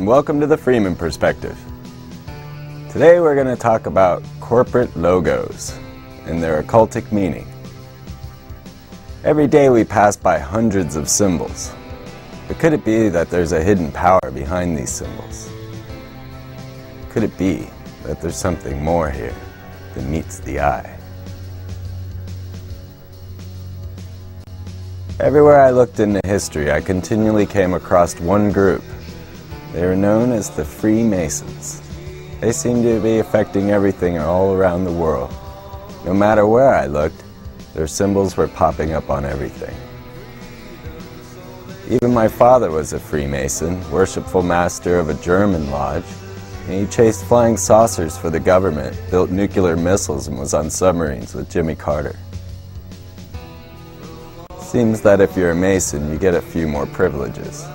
welcome to the Freeman Perspective. Today we're going to talk about corporate logos and their occultic meaning. Every day we pass by hundreds of symbols, but could it be that there's a hidden power behind these symbols? Could it be that there's something more here than meets the eye? Everywhere I looked into history, I continually came across one group. They were known as the Freemasons. They seemed to be affecting everything all around the world. No matter where I looked, their symbols were popping up on everything. Even my father was a Freemason, worshipful master of a German lodge, and he chased flying saucers for the government, built nuclear missiles, and was on submarines with Jimmy Carter. Seems that if you're a Mason, you get a few more privileges.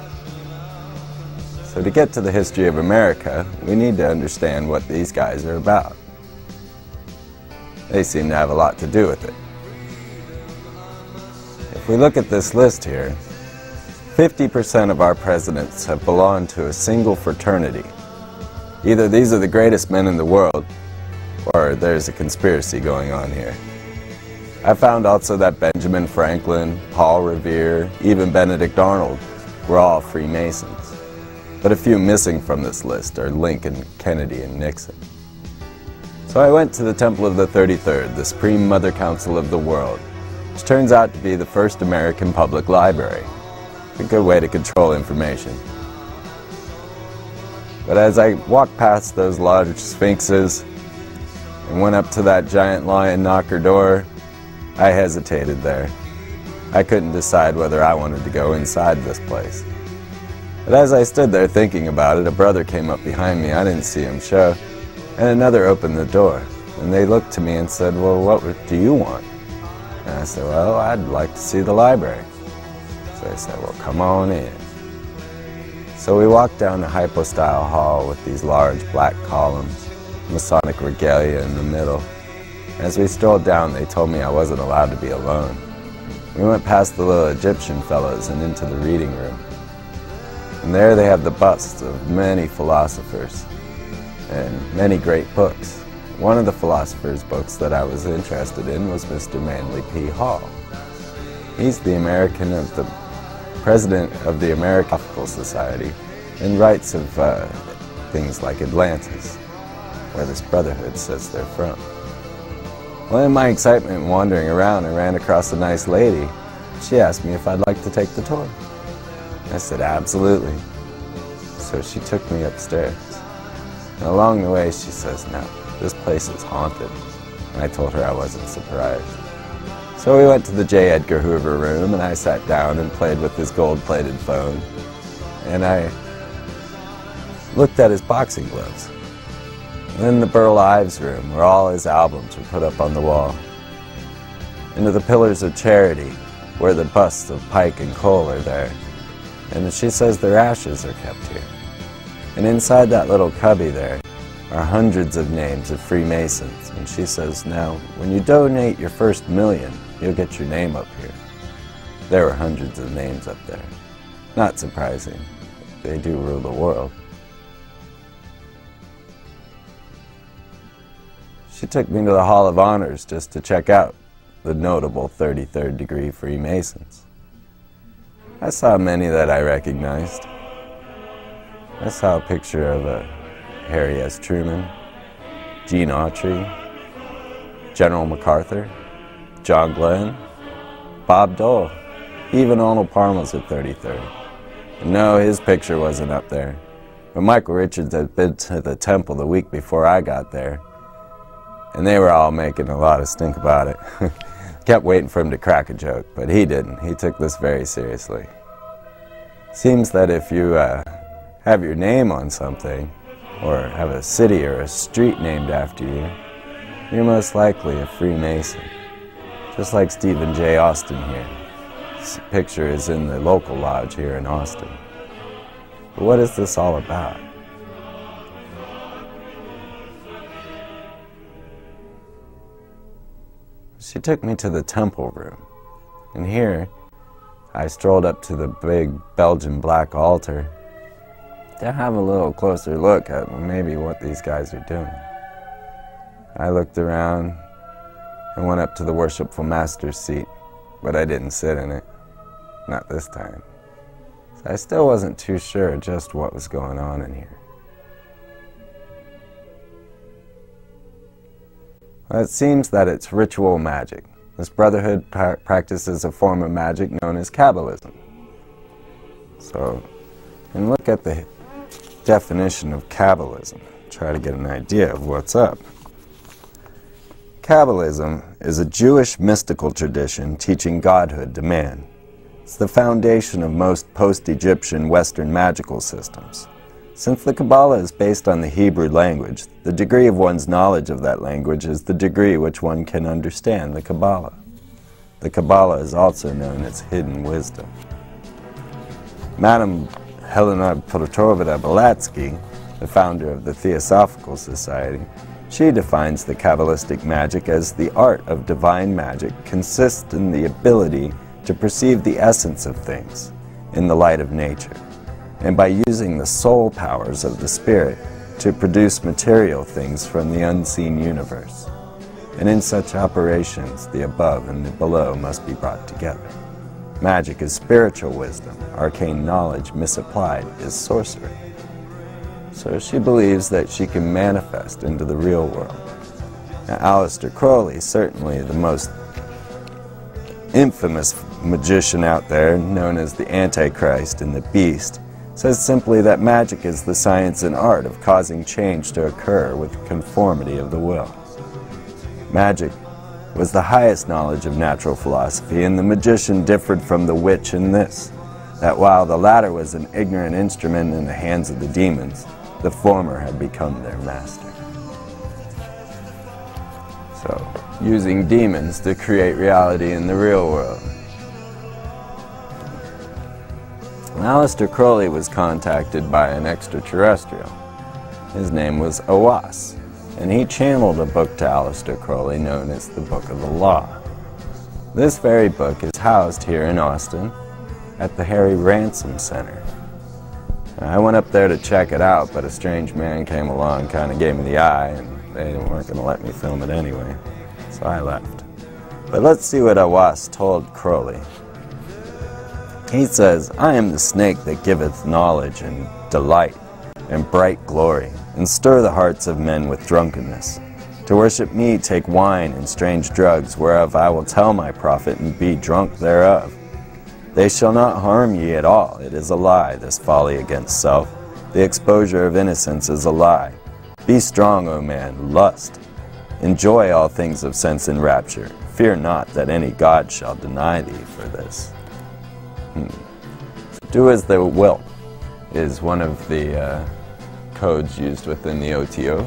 So to get to the history of America, we need to understand what these guys are about. They seem to have a lot to do with it. If we look at this list here, 50% of our presidents have belonged to a single fraternity. Either these are the greatest men in the world, or there's a conspiracy going on here. I found also that Benjamin Franklin, Paul Revere, even Benedict Arnold were all Freemasons. But a few missing from this list are Lincoln, Kennedy, and Nixon. So I went to the Temple of the 33rd, the Supreme Mother Council of the world, which turns out to be the first American public library. A good way to control information. But as I walked past those large sphinxes and went up to that giant lion knocker door, I hesitated there. I couldn't decide whether I wanted to go inside this place. But as I stood there thinking about it, a brother came up behind me. I didn't see him show. And another opened the door. And they looked to me and said, "Well, what do you want?" And I said, "Well, I'd like to see the library." So they said, "Well, come on in." So we walked down the hypostyle hall with these large black columns, Masonic regalia in the middle. As we strolled down, they told me I wasn't allowed to be alone. We went past the little Egyptian fellows and into the reading room. And there they have the busts of many philosophers and many great books. One of the philosophers' books that I was interested in was Mr. Manly P. Hall. He's the president of the American Philosophical Society and writes of things like Atlantis, where this brotherhood says they're from. Well, in my excitement wandering around, I ran across a nice lady. She asked me if I'd like to take the tour. I said, "Absolutely." So she took me upstairs. And along the way, she says, "No, this place is haunted." And I told her I wasn't surprised. So we went to the J. Edgar Hoover room, and I sat down and played with his gold-plated phone. And I looked at his boxing gloves. And then the Burl Ives room, where all his albums were put up on the wall. Into the Pillars of Charity, where the busts of Pike and Cole are there. And she says their ashes are kept here. And inside that little cubby there are hundreds of names of Freemasons. And she says, "Now, when you donate your first $1,000,000, you'll get your name up here." There were hundreds of names up there. Not surprising. They do rule the world. She took me to the Hall of Honors just to check out the notable 33rd degree Freemasons. I saw many that I recognized. I saw a picture of Harry S. Truman, Gene Autry, General MacArthur, John Glenn, Bob Dole, even Arnold Palmer's at 33rd. And no, his picture wasn't up there. But Michael Richards had been to the temple the week before I got there, and they were all making a lot of stink about it. Kept waiting for him to crack a joke, but he didn't. He took this very seriously. Seems that if you have your name on something, or have a city or a street named after you, you're most likely a Freemason. Just like Stephen J. Austin here. His picture is in the local lodge here in Austin. But what is this all about? She took me to the temple room, and here I strolled up to the big Belgian black altar. to have a little closer look at maybe what these guys are doing. I looked around and went up to the worshipful master's seat, but I didn't sit in it. Not this time. So I still wasn't too sure just what was going on in here. Well, it seems that it's ritual magic. This brotherhood practices a form of magic known as Kabbalism. So, and look at the definition of Kabbalism. Try to get an idea of what's up. Kabbalism is a Jewish mystical tradition teaching godhood to man. It's the foundation of most post-Egyptian Western magical systems. Since the Kabbalah is based on the Hebrew language, the degree of one's knowledge of that language is the degree which one can understand the Kabbalah. The Kabbalah is also known as hidden wisdom. Madame Helena Petrovna Blavatsky, the founder of the Theosophical Society, she defines the Kabbalistic magic as the art of divine magic consists in the ability to perceive the essence of things in the light of nature, and by using the soul powers of the spirit to produce material things from the unseen universe. And in such operations, the above and the below must be brought together. Magic is spiritual wisdom. Arcane knowledge misapplied is sorcery. So she believes that she can manifest into the real world. Now, Aleister Crowley, certainly the most infamous magician out there, known as the Antichrist and the Beast, says simply that magic is the science and art of causing change to occur with conformity of the will. Magic was the highest knowledge of natural philosophy, and the magician differed from the witch in this, that while the latter was an ignorant instrument in the hands of the demons, the former had become their master. So, using demons to create reality in the real world. Aleister Crowley was contacted by an extraterrestrial. His name was Owas, and he channeled a book to Aleister Crowley known as the Book of the Law. This very book is housed here in Austin at the Harry Ransom Center. I went up there to check it out, but a strange man came along, kind of gave me the eye, and they weren't going to let me film it anyway, so I left. But let's see what Owas told Crowley. He says, "I am the snake that giveth knowledge and delight and bright glory, and stir the hearts of men with drunkenness. To worship me take wine and strange drugs, whereof I will tell my prophet and be drunk thereof. They shall not harm ye at all. It is a lie, this folly against self. The exposure of innocence is a lie. Be strong, O man, lust. Enjoy all things of sense and rapture. Fear not that any god shall deny thee for this." Do as thou wilt is one of the codes used within the OTO.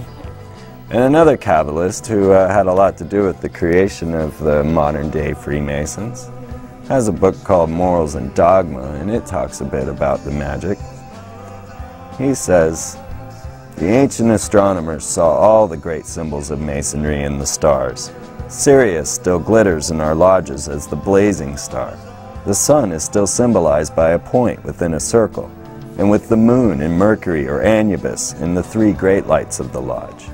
And another Kabbalist who had a lot to do with the creation of the modern-day Freemasons has a book called Morals and Dogma, and it talks a bit about the magic. He says, "The ancient astronomers saw all the great symbols of Masonry in the stars. Sirius still glitters in our lodges as the blazing star. The sun is still symbolized by a point within a circle, and with the moon and Mercury or Anubis in the three great lights of the lodge.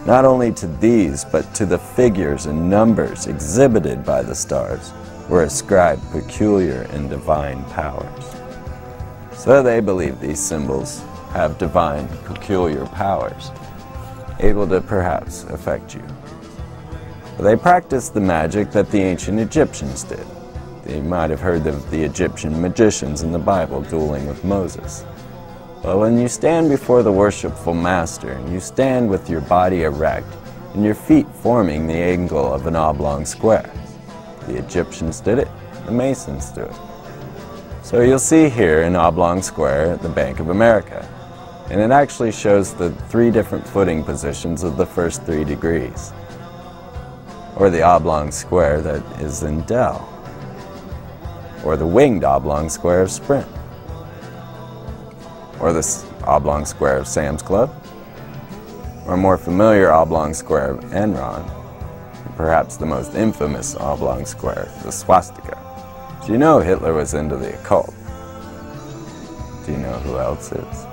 Not only to these, but to the figures and numbers exhibited by the stars were ascribed peculiar and divine powers." So they believe these symbols have divine, peculiar powers, able to perhaps affect you. They practice the magic that the ancient Egyptians did. You might have heard of the Egyptian magicians in the Bible dueling with Moses. But when you stand before the worshipful master, you stand with your body erect and your feet forming the angle of an oblong square. The Egyptians did it, the Masons do it. So you'll see here an oblong square at the Bank of America, and it actually shows the 3 different footing positions of the first 3 degrees, or the oblong square that is in Dell, or the winged oblong square of Sprint, or the oblong square of Sam's Club, or a more familiar oblong square of Enron, perhaps the most infamous oblong square, the swastika. Do you know Hitler was into the occult? Do you know who else is?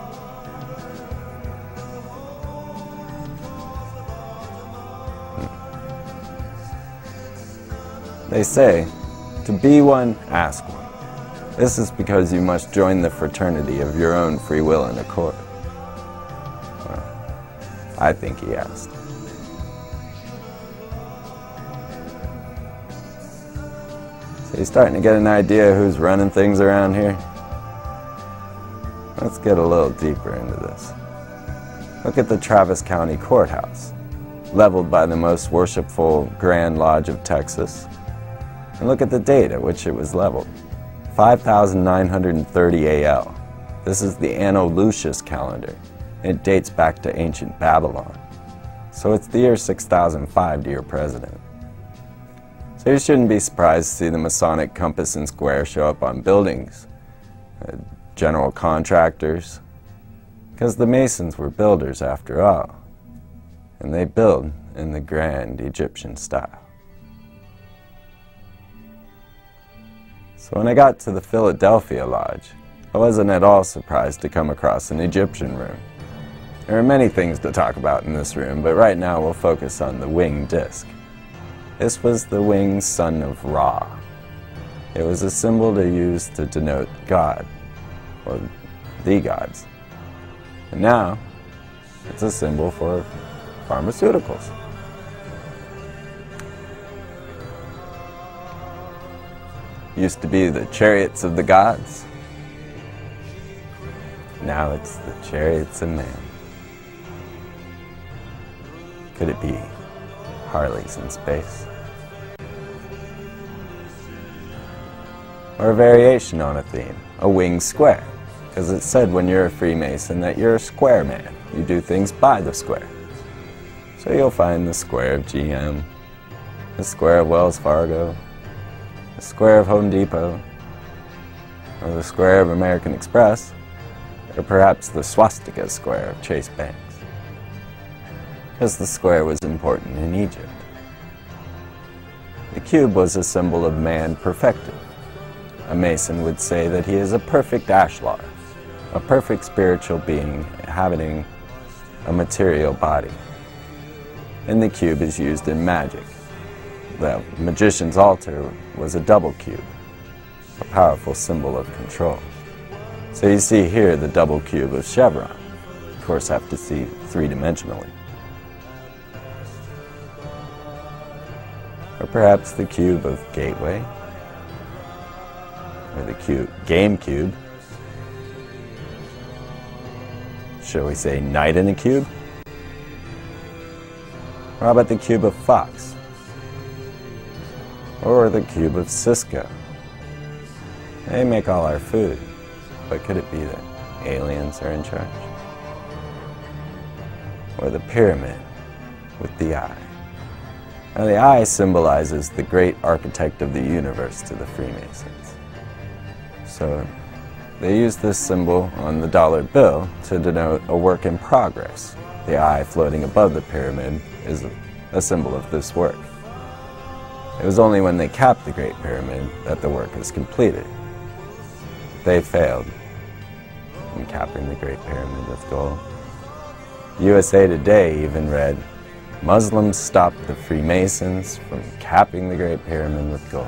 They say, to be one, ask one. This is because you must join the fraternity of your own free will and accord. Well, I think he asked. So you're starting to get an idea who's running things around here? Let's get a little deeper into this. Look at the Travis County Courthouse, leveled by the most worshipful Grand Lodge of Texas. And look at the date at which it was leveled. 5,930 AL. This is the Anno Lucius calendar. It dates back to ancient Babylon. So it's the year 6005 to your president. So you shouldn't be surprised to see the Masonic compass and square show up on buildings, general contractors, because the Masons were builders after all, and they build in the grand Egyptian style. So when I got to the Philadelphia Lodge, I wasn't at all surprised to come across an Egyptian room. There are many things to talk about in this room, but right now we'll focus on the winged disc. This was the winged son of Ra. It was a symbol to use to denote God, or the gods. And now, it's a symbol for pharmaceuticals. Used to be the chariots of the gods. Now it's the chariots of man. Could it be Harleys in space? Or a variation on a theme, a winged square. Because it's said when you're a Freemason that you're a square man. You do things by the square. So you'll find the square of GM, the square of Wells Fargo, the square of Home Depot, or the square of American Express, or perhaps the swastika square of Chase Banks. Because the square was important in Egypt. The cube was a symbol of man perfected. A Mason would say that he is a perfect ashlar, a perfect spiritual being inhabiting a material body. And the cube is used in magic. The magician's altar was a double cube, a powerful symbol of control. So you see here the double cube of Chevron. Of course, have to see three-dimensionally. Or perhaps the cube of Gateway, or the game cube. Shall we say Knight in a cube? Or how about the cube of Fox? Or the cube of Cisco? They make all our food, but could it be that aliens are in charge? Or the pyramid with the eye? Now the eye symbolizes the great architect of the universe to the Freemasons. So they use this symbol on the dollar bill to denote a work in progress. The eye floating above the pyramid is a symbol of this work. It was only when they capped the Great Pyramid that the work was completed. They failed in capping the Great Pyramid with gold. USA Today even read, Muslims stopped the Freemasons from capping the Great Pyramid with gold.